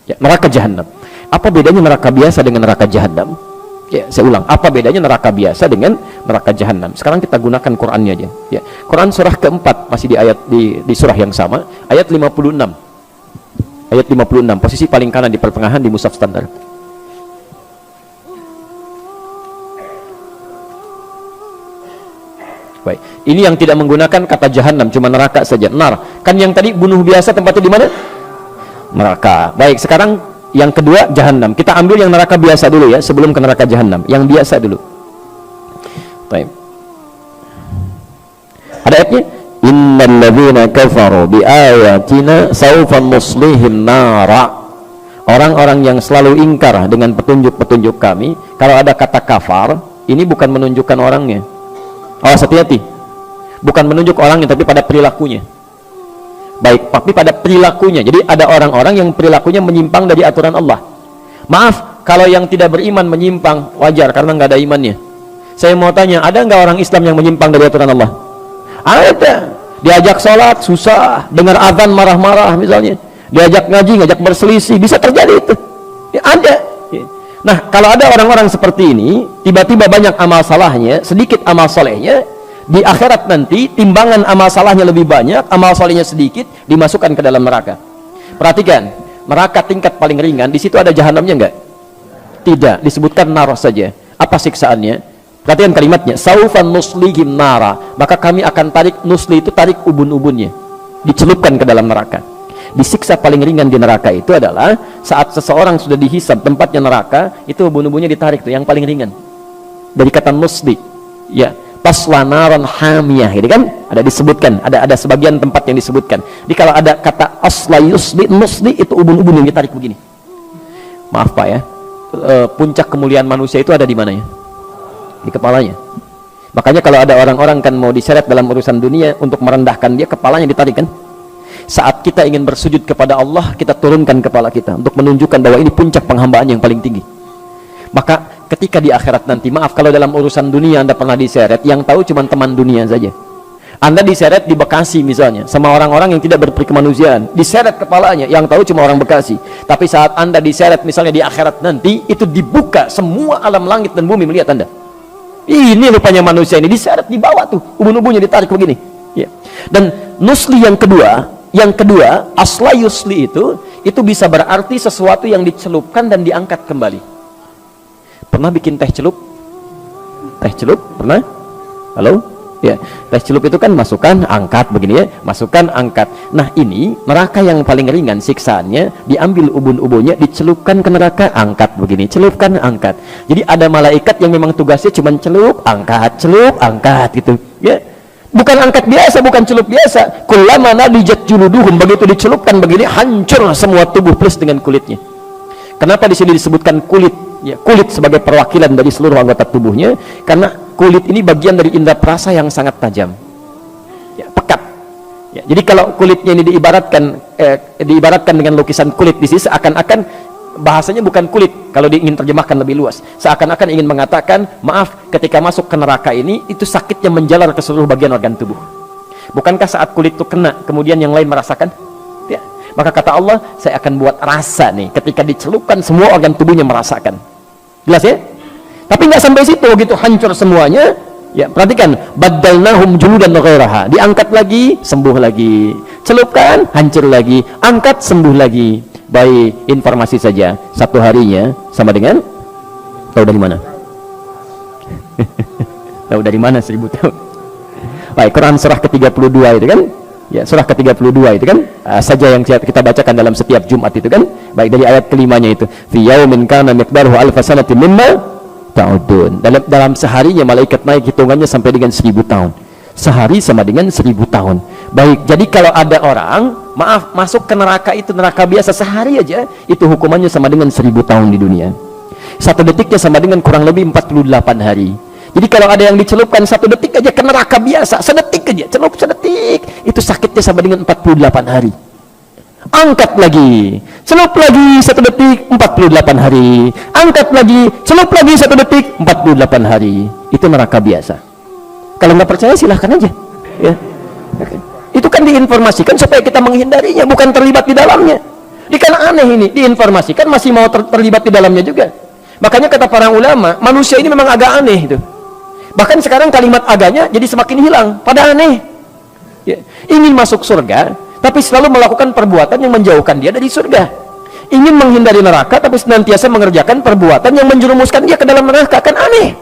Ya, neraka jahanam. Apa bedanya neraka biasa dengan neraka jahanam? Ya, saya ulang, apa bedanya neraka biasa dengan neraka jahanam? Sekarang kita gunakan Qur'annya aja. Ya, Quran surah keempat, masih di ayat di surah yang sama, ayat 56. Ayat 56, posisi paling kanan di pertengahan di mushaf standar. Baik, ini yang tidak menggunakan kata jahanam, cuma neraka saja. Nar. Kan yang tadi bunuh biasa tempatnya di mana? Neraka. Baik, sekarang yang kedua jahanam. Kita ambil yang neraka biasa dulu ya, sebelum ke neraka jahanam. Yang biasa dulu. Baik. Ada ayatnya? Innal ladzina kafaru biayatina sawfa nuslihim nara. Orang-orang yang selalu ingkar dengan petunjuk-petunjuk kami, kalau ada kata kafar, ini bukan menunjukkan orangnya. Awas, hati-hati. Bukan menunjuk orangnya, tapi pada perilakunya. Baik, tapi pada perilakunya. Jadi ada orang-orang yang perilakunya menyimpang dari aturan Allah. Maaf, kalau yang tidak beriman menyimpang, wajar karena nggak ada imannya. Saya mau tanya, ada nggak orang Islam yang menyimpang dari aturan Allah? Ada. Diajak sholat susah, dengar azan marah-marah misalnya, diajak ngaji, ngajak berselisih, bisa terjadi itu ya, ada. Nah, kalau ada orang-orang seperti ini, tiba-tiba banyak amal salahnya, sedikit amal solehnya, di akhirat nanti timbangan amal salahnya lebih banyak, amal solehnya sedikit, dimasukkan ke dalam neraka. Perhatikan, neraka tingkat paling ringan, di situ ada jahanamnya enggak? Tidak, disebutkan nar saja. Apa siksaannya? Perhatikan kalimatnya, saufan nuslihim nara, maka kami akan tarik, nusli itu tarik ubun-ubunnya, dicelupkan ke dalam neraka. Disiksa paling ringan di neraka itu adalah saat seseorang sudah dihisab tempatnya neraka, itu ubun-ubunnya ditarik tuh, yang paling ringan. Dari kata nusli, ya, tasla naran hamiyah, gitu kan? Ada disebutkan, ada sebagian tempat yang disebutkan. Jadi kalau ada kata asla yusli, nusli, itu ubun-ubun yang ditarik begini. Maaf Pak ya, puncak kemuliaan manusia itu ada di mana ya? Di kepalanya. Makanya kalau ada orang-orang kan mau diseret dalam urusan dunia, untuk merendahkan dia, kepalanya ditarik kan? Saat kita ingin bersujud kepada Allah, kita turunkan kepala kita untuk menunjukkan bahwa ini puncak penghambaan yang paling tinggi. Maka ketika di akhirat nanti, maaf kalau dalam urusan dunia Anda pernah diseret, yang tahu cuma teman dunia saja. Anda diseret di Bekasi misalnya sama orang-orang yang tidak berkemanusiaan, diseret kepalanya, yang tahu cuma orang Bekasi. Tapi saat Anda diseret misalnya di akhirat nanti, itu dibuka semua alam langit dan bumi melihat Anda. Ini rupanya manusia ini, diseret di bawah tuh, ubun-ubunnya ditarik begini ya. Dan nusli yang kedua, asla yusli itu bisa berarti sesuatu yang dicelupkan dan diangkat kembali. Pernah bikin teh celup? Teh celup? Pernah? Halo? Ya, teh celup itu kan masukkan, angkat begini ya, masukkan, angkat. Nah ini neraka yang paling ringan siksaannya, diambil ubun-ubunnya, dicelupkan ke neraka, angkat begini, celupkan, angkat. Jadi ada malaikat yang memang tugasnya cuma celup, angkat gitu ya. Bukan angkat biasa, bukan celup biasa. Kullama nadijat juluduhum, begitu dicelupkan begini, hancur semua tubuh plus dengan kulitnya. Kenapa di sini disebutkan kulit? Ya, kulit sebagai perwakilan dari seluruh anggota tubuhnya, karena kulit ini bagian dari indera perasa yang sangat tajam. Ya, pekat. Ya, jadi kalau kulitnya ini diibaratkan dengan lukisan kulit di sini, seakan-akan bahasanya bukan kulit kalau ingin terjemahkan lebih luas, seakan-akan ingin mengatakan, maaf, ketika masuk ke neraka ini, itu sakitnya menjalar ke seluruh bagian organ tubuh. Bukankah saat kulit itu kena, kemudian yang lain merasakan? Ya. Maka kata Allah, saya akan buat rasa nih, ketika dicelupkan semua organ tubuhnya merasakan. Jelas ya? Tapi nggak sampai situ, gitu hancur semuanya. Ya, perhatikan, baddalnahum juludan ghairaha, diangkat lagi, sembuh lagi, celupkan, hancur lagi, angkat, sembuh lagi. Baik, informasi saja, satu harinya sama dengan, tahu dari mana? Tahu dari mana 1000 tahun? Baik, Quran surah ke-32 itu kan? Ya, surah ke-32 itu kan? Saja yang kita bacakan dalam setiap Jumat itu kan? Baik, dari ayat kelimanya itu, fi yaumin kana miqdaruhu alfa sanatin mimma ta'udun. Dalam seharinya malaikat naik hitungannya sampai dengan 1000 tahun. Sehari sama dengan 1000 tahun. Baik, jadi kalau ada orang, maaf, masuk ke neraka itu neraka biasa sehari aja, itu hukumannya sama dengan 1000 tahun di dunia. Satu detiknya sama dengan kurang lebih 48 hari. Jadi kalau ada yang dicelupkan 1 detik aja ke neraka biasa, sedetik aja, celup sedetik, itu sakitnya sama dengan 48 hari. Angkat lagi, celup lagi 1 detik, 48 hari. Angkat lagi, celup lagi 1 detik, 48 hari. Itu neraka biasa. Kalau nggak percaya silahkan aja ya. Itu kan diinformasikan supaya kita menghindarinya, bukan terlibat di dalamnya. Ini kan aneh ini, diinformasikan masih mau terlibat di dalamnya juga. Makanya kata para ulama, manusia ini memang agak aneh itu. Bahkan sekarang kalimat aganya jadi semakin hilang, pada aneh. Ya. Ingin masuk surga, tapi selalu melakukan perbuatan yang menjauhkan dia dari surga. Ingin menghindari neraka, tapi senantiasa mengerjakan perbuatan yang menjerumuskan dia ke dalam neraka. Kan aneh.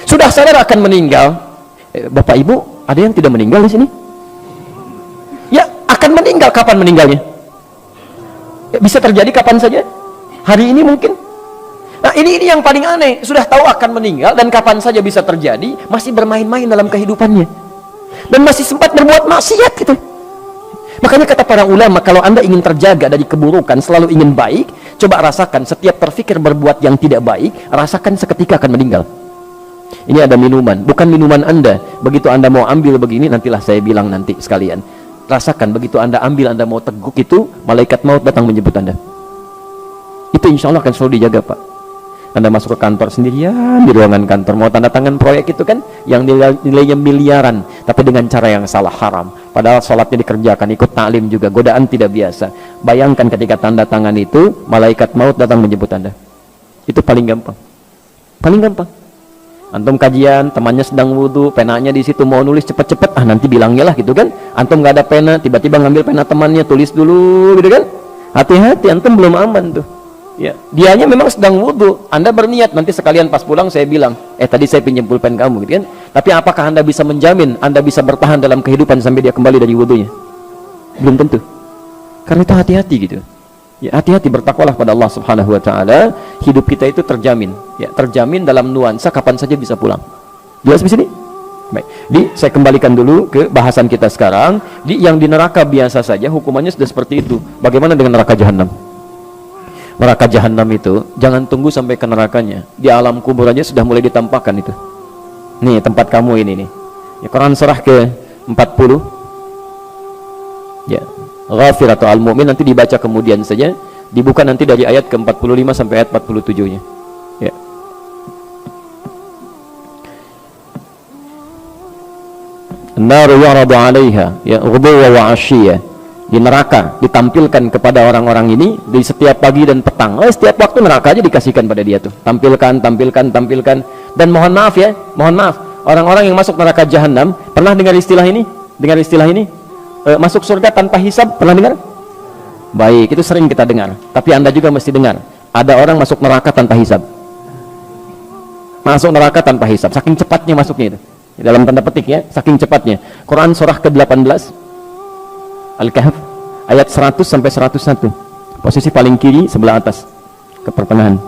Sudah sadar akan meninggal. Bapak Ibu, ada yang tidak meninggal di sini? Ya, akan meninggal. Kapan meninggalnya? Ya, bisa terjadi kapan saja. Hari ini mungkin. Nah, ini yang paling aneh. Sudah tahu akan meninggal dan kapan saja bisa terjadi, masih bermain-main dalam kehidupannya. Dan masih sempat berbuat maksiat gitu. Makanya kata para ulama, kalau Anda ingin terjaga dari keburukan, selalu ingin baik, coba rasakan setiap terfikir berbuat yang tidak baik, rasakan seketika akan meninggal. Ini ada minuman, bukan minuman Anda. Begitu Anda mau ambil begini, nantilah saya bilang nanti sekalian. Rasakan, begitu Anda ambil, Anda mau teguk itu, malaikat maut datang menjemput Anda. Itu insya Allah akan selalu dijaga, Pak. Anda masuk ke kantor sendirian, di ruangan kantor, mau tanda tangan proyek itu kan, yang nilainya miliaran, tapi dengan cara yang salah, haram. Padahal sholatnya dikerjakan, ikut taklim juga, godaan tidak biasa. Bayangkan ketika tanda tangan itu, malaikat maut datang menjemput Anda. Itu paling gampang. Paling gampang. Antum kajian, temannya sedang wudhu, penanya di situ mau nulis cepet-cepet, nanti bilangnya lah gitu kan. Antum nggak ada pena, tiba-tiba ngambil pena temannya, tulis dulu gitu kan. Hati-hati, antum belum aman tuh. Ya, dianya memang sedang wudhu, Anda berniat nanti sekalian pas pulang saya bilang, tadi saya pinjam pulpen kamu gitu kan. Tapi apakah Anda bisa menjamin Anda bisa bertahan dalam kehidupan sampai dia kembali dari wudhunya? Belum tentu. Karena itu hati-hati gitu. Ya, hati-hati, bertakwalah pada Allah Subhanahu wa taala. Hidup kita itu terjamin, ya, terjamin dalam nuansa kapan saja bisa pulang. Jelas di sini? Baik. Saya kembalikan dulu ke bahasan kita sekarang. Yang di neraka biasa saja hukumannya sudah seperti itu. Bagaimana dengan neraka jahanam? Neraka jahanam itu jangan tunggu sampai ke nerakanya. Di alam kubur aja sudah mulai ditampakkan itu. Nih tempat kamu ini nih. Ya, Quran surah ke 40. Ya. Ghafir atau Al-Mu'min nanti dibaca kemudian saja, dibuka nanti dari ayat ke-45 sampai ayat 47-nya. Ya. An-naru yu'radu 'alaiha ya ghuduwwan wa 'ashiyya. Di neraka ditampilkan kepada orang-orang ini di setiap pagi dan petang. Setiap waktu neraka aja dikasihkan pada dia tuh. Tampilkan. Dan mohon maaf ya, orang-orang yang masuk neraka jahanam pernah dengar istilah ini? Dengar istilah ini? Masuk surga tanpa hisab, pernah dengar? Baik, itu sering kita dengar. Tapi Anda juga mesti dengar, ada orang masuk neraka tanpa hisab. Masuk neraka tanpa hisab, saking cepatnya masuknya itu. Dalam tanda petik ya, saking cepatnya. Quran surah ke-18 Al-Kahf ayat 100 sampai 101. Posisi paling kiri sebelah atas ke pertengahan.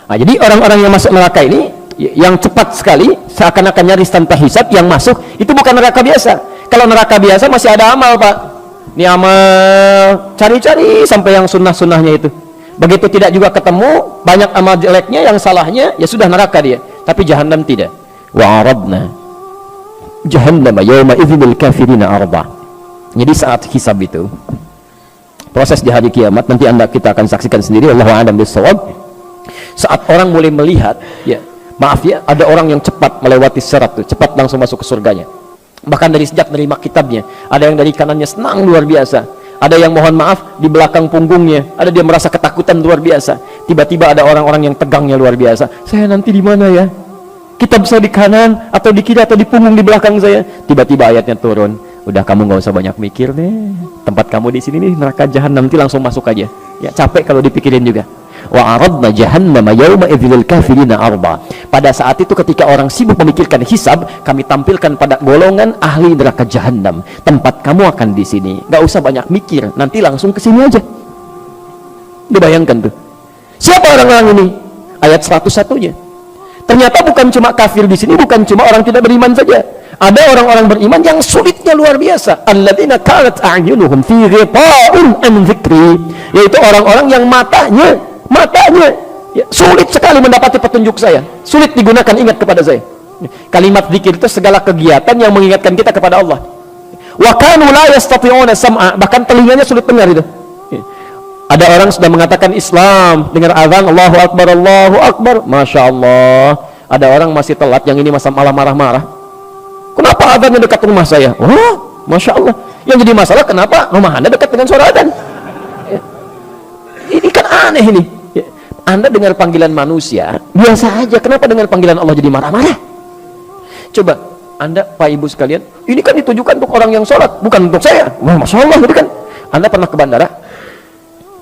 Nah, jadi orang-orang yang masuk neraka ini yang cepat sekali, seakan-akan nyaris tanpa hisab, yang masuk itu bukan neraka biasa. Kalau neraka biasa masih ada amal, Pak. Ini amal cari-cari sampai yang sunnah-sunnahnya itu. Begitu tidak juga ketemu, banyak amal jeleknya, yang salahnya, ya sudah neraka dia. Tapi jahanam tidak. Wa aradna jahannama yawma idzil kafirina arda. Jadi saat hisab itu, proses di hari kiamat, nanti kita akan saksikan sendiri, Allahu a'lam bissawab. Saat orang mulai melihat, ya maaf ya, ada orang yang cepat melewati sirat tuh, cepat langsung masuk ke surganya. Bahkan dari sejak menerima kitabnya, ada yang dari kanannya senang luar biasa, ada yang mohon maaf di belakang punggungnya, ada dia merasa ketakutan luar biasa. Tiba-tiba ada orang-orang yang tegangnya luar biasa. Saya nanti di mana ya? Kitab saya di kanan atau di kiri atau di punggung di belakang saya. Tiba-tiba ayatnya turun. Udah, kamu nggak usah banyak mikir deh. Tempat kamu di sini nih neraka jahanam, nanti langsung masuk aja. Ya capek kalau dipikirin juga. Wa aradna jahannama yawma idzil kafirina arba. Pada saat itu ketika orang sibuk memikirkan hisab, kami tampilkan pada golongan ahli neraka jahanam. Tempat kamu akan di sini. Nggak usah banyak mikir, nanti langsung ke sini aja. Dibayangkan tuh. Siapa orang-orang ini? Ayat 101-nya. Ternyata bukan cuma kafir di sini, bukan cuma orang tidak beriman saja. Ada orang-orang beriman yang sulitnya luar biasa. Alladzina kanat a'yunuhum fi ghita'in an dzikri, yaitu orang-orang yang matanya ya, sulit sekali mendapati petunjuk saya, sulit digunakan ingat kepada saya. Kalimat zikir itu segala kegiatan yang mengingatkan kita kepada Allah. Wa kanu la yastati'una sam'a, bahkan telinganya sulit dengar itu. Ada orang sudah mengatakan Islam, dengar azan Allahu Akbar, Masya Allah. Ada orang masih telat, yang ini masa malah marah-marah. Kenapa adzannya dekat rumah saya? Oh, Masya Allah. Yang jadi masalah kenapa rumah Anda dekat dengan suara adzan? Ya. Ini kan aneh ini. Ya. Anda dengar panggilan manusia biasa aja, kenapa dengar panggilan Allah jadi marah-marah? Coba Anda, Pak Ibu sekalian, ini kan ditujukan untuk orang yang sholat, bukan untuk saya. Wah, Masya Allah, gitu kan. Anda pernah ke bandara?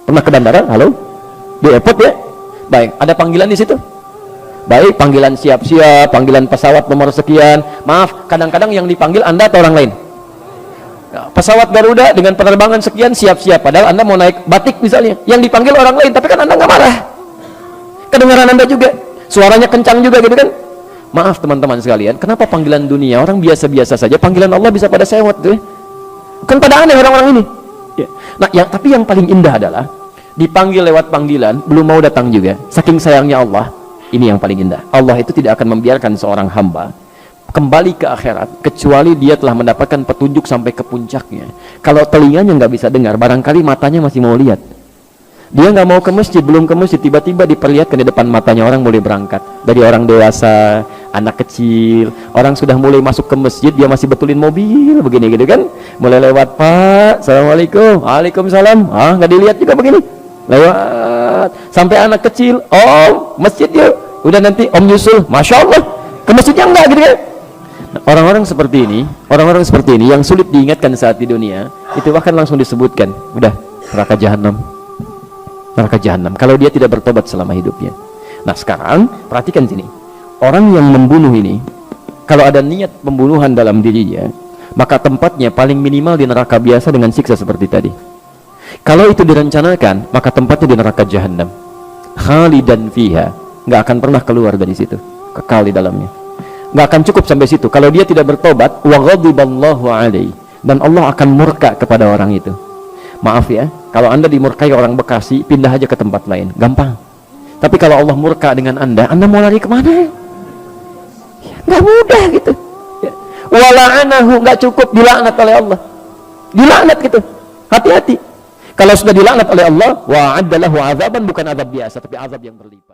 Pernah ke bandara? Halo? Di airport ya? Baik, ada panggilan di situ? Baik, panggilan siap-siap, panggilan pesawat nomor sekian. Maaf, kadang-kadang yang dipanggil Anda atau orang lain? Nah, pesawat Garuda dengan penerbangan sekian siap-siap, padahal Anda mau naik batik misalnya, yang dipanggil orang lain, tapi kan Anda nggak marah. Kedengaran Anda juga, suaranya kencang juga gitu kan. Maaf teman-teman sekalian, kenapa panggilan dunia orang biasa-biasa saja, panggilan Allah bisa pada sewot tuh ya? Kan pada aneh orang-orang ini ya. Nah, tapi yang paling indah adalah dipanggil lewat panggilan, belum mau datang juga, saking sayangnya Allah. Ini yang paling indah, Allah itu tidak akan membiarkan seorang hamba kembali ke akhirat kecuali dia telah mendapatkan petunjuk sampai ke puncaknya. Kalau telinganya nggak bisa dengar, barangkali matanya masih mau lihat. Dia nggak mau ke masjid, belum ke masjid, tiba-tiba diperlihatkan di depan matanya orang mulai berangkat. Dari orang dewasa, anak kecil, orang sudah mulai masuk ke masjid, dia masih betulin mobil, begini gitu kan. Mulai lewat, Pak, Assalamualaikum, Waalaikumsalam. Ah, nggak dilihat juga begini. Lewat, sampai anak kecil, Om, masjid yuk. Udah nanti Om nyusul, Masya Allah, ke masjidnya enggak gitu kan. Orang-orang seperti ini yang sulit diingatkan saat di dunia, itu bahkan langsung disebutkan, udah, neraka jahanam. Neraka jahanam kalau dia tidak bertobat selama hidupnya. Nah, sekarang perhatikan sini. Orang yang membunuh ini, kalau ada niat pembunuhan dalam dirinya, maka tempatnya paling minimal di neraka biasa dengan siksa seperti tadi. Kalau itu direncanakan, maka tempatnya di neraka jahanam. Khalidan fiha, nggak akan pernah keluar dari situ, kekal di dalamnya. Nggak akan cukup sampai situ. Kalau dia tidak bertobat, wa ghadiballahu alaihi, dan Allah akan murka kepada orang itu. Maaf ya, kalau Anda dimurkai orang Bekasi, pindah aja ke tempat lain, gampang. Tapi kalau Allah murka dengan Anda mau lari kemana? Ya, nggak mudah gitu. Ya. Wala'anahu, nggak cukup dilaknat oleh Allah. Dilaknat gitu. Hati-hati. Kalau sudah dilaknat oleh Allah, wa'adda lahu azaban, bukan azab biasa, tapi azab yang berlipat.